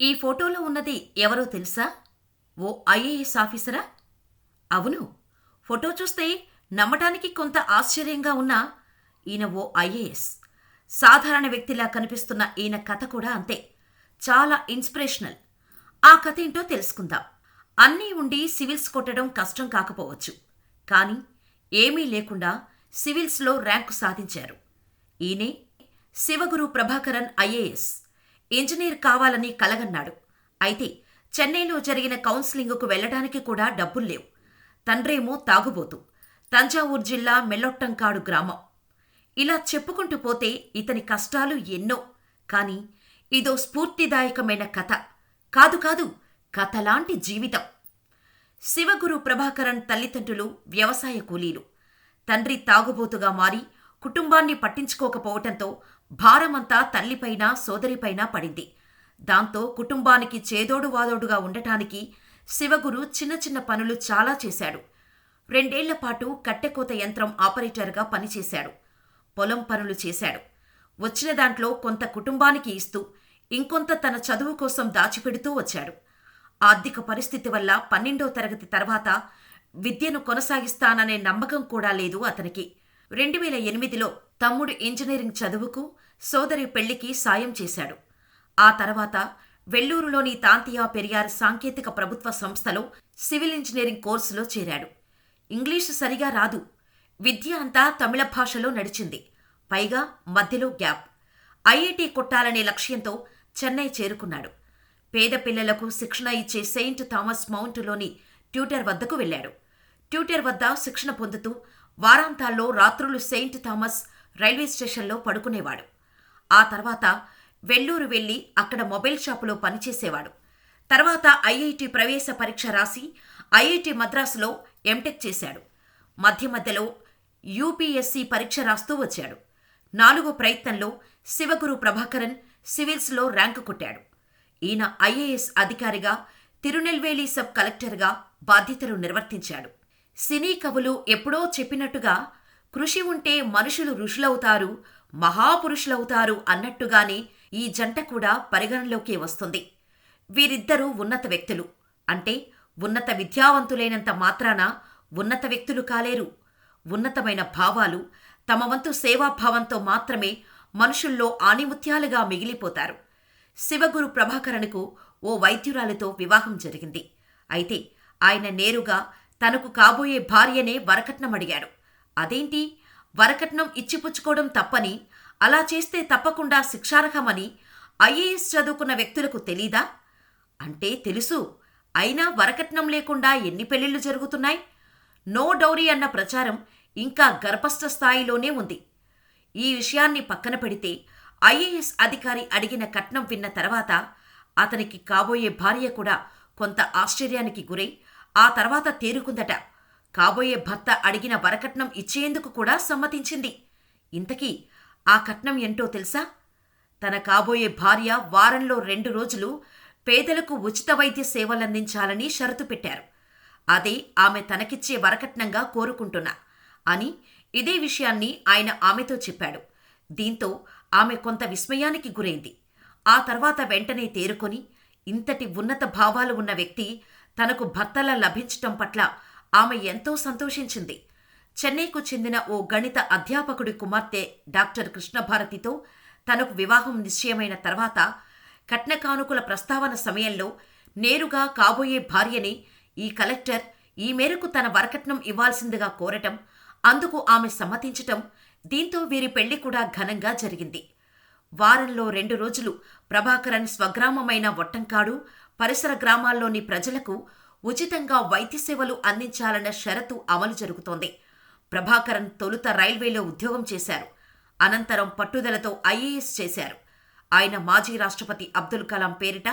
ఈ ఫోటోలో ఉన్నది ఎవరో తెలుసా? ఓ ఐఏఎస్ ఆఫీసరా? అవును. ఫోటో చూస్తే నమ్మటానికి కొంత ఆశ్చర్యంగా ఉన్నా ఈయన ఓ ఐఏఎస్. సాధారణ వ్యక్తిలా కనిపిస్తున్న ఈయన కథ కూడా అంతే. చాలా ఇన్స్పిరేషనల్. ఆ కథేంటో తెలుసుకుందాం. అన్నీ ఉండి సివిల్స్ కొట్టడం కష్టం కాకపోవచ్చు. కానీ ఏమీ లేకుండా సివిల్స్లో ర్యాంకు సాధించారు. ఈయనే శివగురు ప్రభాకరన్ ఐఏఎస్. ఇంజనీర్ కావాలని కలగన్నాడు. అయితే చెన్నైలో జరిగిన కౌన్సిలింగుకు వెళ్లడానికి కూడా డబ్బుల్లేవు. తండ్రేమో తాగుబోతు. తంజావూరు జిల్లా మెల్లొట్టంకాడు గ్రామం. ఇలా చెప్పుకుంటూ పోతే ఇతని కష్టాలు ఎన్నో. కాని ఇదో స్ఫూర్తిదాయకమైన కథ. కాదు కాదు, కథలాంటి జీవితం. శివగురు ప్రభాకరన్ తల్లిదండ్రులు వ్యవసాయ కూలీలు. తండ్రి తాగుబోతుగా మారి కుటుంబాన్ని పట్టించుకోకపోవటంతో భారమంతా తల్లిపైనా సోదరిపైనా పడింది. దాంతో కుటుంబానికి చేదోడు వాదోడుగా ఉండటానికి శివగురు చిన్న చిన్న పనులు చాలా చేశాడు. 2 ఏళ్లపాటు కట్టెకోత యంత్రం ఆపరేటర్గా పనిచేశాడు. పొలం పనులు చేశాడు. వచ్చిన దాంట్లో కొంత కుటుంబానికి ఇస్తూ ఇంకొంత తన చదువు కోసం దాచిపెడుతూ వచ్చాడు. ఆర్థిక పరిస్థితి వల్ల 12వ తరగతి తర్వాత విద్యను కొనసాగిస్తాననే నమ్మకం కూడా లేదు అతనికి. 2008లో తమ్ముడు ఇంజనీరింగ్ చదువుకు, సోదరి పెళ్లికి సాయం చేశాడు. ఆ తర్వాత వెల్లూరులోని తాంతియా పెరియార్ సాంకేతిక ప్రభుత్వ సంస్థలో సివిల్ ఇంజనీరింగ్ కోర్సులో చేరాడు. ఇంగ్లీషు సరిగా రాదు. విద్య అంతా తమిళ భాషలో నడిచింది. పైగా మధ్యలో గ్యాప్. ఐఐటి కొట్టాలనే లక్ష్యంతో చెన్నై చేరుకున్నాడు. పేద పిల్లలకు శిక్షణ ఇచ్చే సెయింట్ థామస్ మౌంటులోని ట్యూటర్ వద్దకు వెళ్లాడు. ట్యూటర్ వద్ద శిక్షణ పొందుతూ వారాంతాల్లో రాత్రులు సెయింట్ థామస్ రైల్వే స్టేషన్లో పడుకునేవాడు. ఆ తర్వాత వెల్లూరు వెళ్లి అక్కడ మొబైల్ షాపులో పనిచేసేవాడు. తర్వాత ఐఐటి ప్రవేశ పరీక్ష రాసి ఐఐటి మద్రాసులో ఎంటెక్ చేశాడు. మధ్యలో యూపీఎస్సీ పరీక్ష రాస్తూ వచ్చాడు. 4వ ప్రయత్నంలో శివగురు ప్రభాకరన్ సివిల్స్లో ర్యాంకు కొట్టాడు. ఈయన ఐఏఎస్ అధికారిగా, తిరునెల్వేలి సబ్ కలెక్టర్గా బాధ్యతలు నిర్వర్తించాడు. సినీ కవులు ఎప్పుడో చెప్పినట్టుగా కృషి ఉంటే మనుషులు ఋషులవుతారు, మహాపురుషులవుతారు అన్నట్టుగానే ఈ జంట కూడా పరిగణలోకి వస్తుంది. వీరిద్దరూ ఉన్నత వ్యక్తులు. అంటే ఉన్నత విద్యావంతులైనంత మాత్రాన ఉన్నత వ్యక్తులు కాలేరు. ఉన్నతమైన భావాలు, తమ వంతు సేవాభావంతో మాత్రమే మనుషుల్లో ఆణిముత్యాలుగా మిగిలిపోతారు. శివగురు ప్రభాకరన్కు ఓ వైద్యురాలితో వివాహం జరిగింది. అయితే ఆయన నేరుగా తనకు కాబోయే భార్యనే వరకట్నం అడిగాడు. అదేంటి, వరకట్నం ఇచ్చిపుచ్చుకోవడం తప్పని, అలా చేస్తే తప్పకుండా శిక్షార్హమని ఐఏఎస్ చదువుకున్న వ్యక్తులకు తెలీదా? అంటే తెలుసు. అయినా వరకట్నం లేకుండా ఎన్ని పెళ్లిళ్లు జరుగుతున్నాయి? నో డౌరీ అన్న ప్రచారం ఇంకా గర్భస్థ స్థాయిలోనే ఉంది. ఈ విషయాన్ని పక్కన పెడితే ఐఏఎస్ అధికారి అడిగిన కట్నం విన్న తర్వాత అతనికి కాబోయే భార్య కూడా కొంత ఆశ్చర్యానికి గురై ఆ తర్వాత తేరుకుందట. కాబోయే భర్త అడిగిన వరకట్నం ఇచ్చేందుకు కూడా సమ్మతించింది. ఇంతకీ ఆ కట్నం ఏంటో తెలుసా? తన కాబోయే భార్య వారంలో 2 రోజులు పేదలకు ఉచిత వైద్య సేవలందించాలని షరతు పెట్టారు. అదే ఆమె తనకిచ్చే వరకట్నంగా కోరుకుంటున్నా అని ఇదే విషయాన్ని ఆయన ఆమెతో చెప్పాడు. దీంతో ఆమె కొంత విస్మయానికి గురైంది. ఆ తర్వాత వెంటనే తేరుకొని ఇంతటి ఉన్నత భావాలు ఉన్న వ్యక్తి తనకు భర్తలా లభించటం పట్ల ఆమె ఎంతో సంతోషించింది. చెన్నైకు చెందిన ఓ గణిత అధ్యాపకుడి కుమార్తె డాక్టర్ కృష్ణభారతితో తనకు వివాహం నిశ్చయమైన తర్వాత కట్న కానుకల ప్రస్తావన సమయంలో నేరుగా కాబోయే భార్యని ఈ కలెక్టర్ ఈ మేరకు తన వరకట్నం ఇవ్వాల్సిందిగా కోరటం, అందుకు ఆమె సమ్మతించటం, దీంతో వీరి పెళ్లి కూడా ఘనంగా జరిగింది. వారంలో 2 రోజులు ప్రభాకరన్ స్వగ్రామమైన వట్టంకాడు, పరిసర గ్రామాల్లోని ప్రజలకు ఉచితంగా వైద్య సేవలు అందించాలన్న షరతు అమలు జరుగుతోంది. ప్రభాకరన్ తొలుత రైల్వేలో ఉద్యోగం చేశారు. అనంతరం పట్టుదలతో ఐఏఎస్ చేశారు. ఆయన మాజీ రాష్ట్రపతి అబ్దుల్ కలాం పేరిట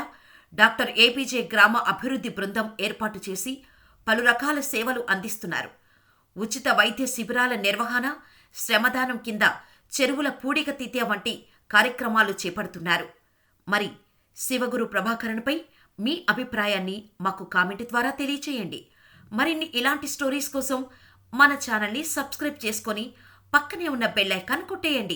డాక్టర్ ఏపీజే గ్రామ అభివృద్ధి బృందం ఏర్పాటు చేసి పలు రకాల సేవలు అందిస్తున్నారు. ఉచిత వైద్య శిబిరాల నిర్వహణ, శ్రమదానం కింద చెరువుల పూడికతీత వంటి కార్యక్రమాలు చేపడుతున్నారు. మరి శివగురు ప్రభాకరన్పై మీ అభిప్రాయాన్ని మాకు కామెంట్ ద్వారా తెలియచేయండి. మరిన్ని ఇలాంటి స్టోరీస్ కోసం మన ఛానల్ని సబ్స్క్రైబ్ చేసుకొని పక్కనే ఉన్న బెల్ ఐకాన్ కొట్టేయండి.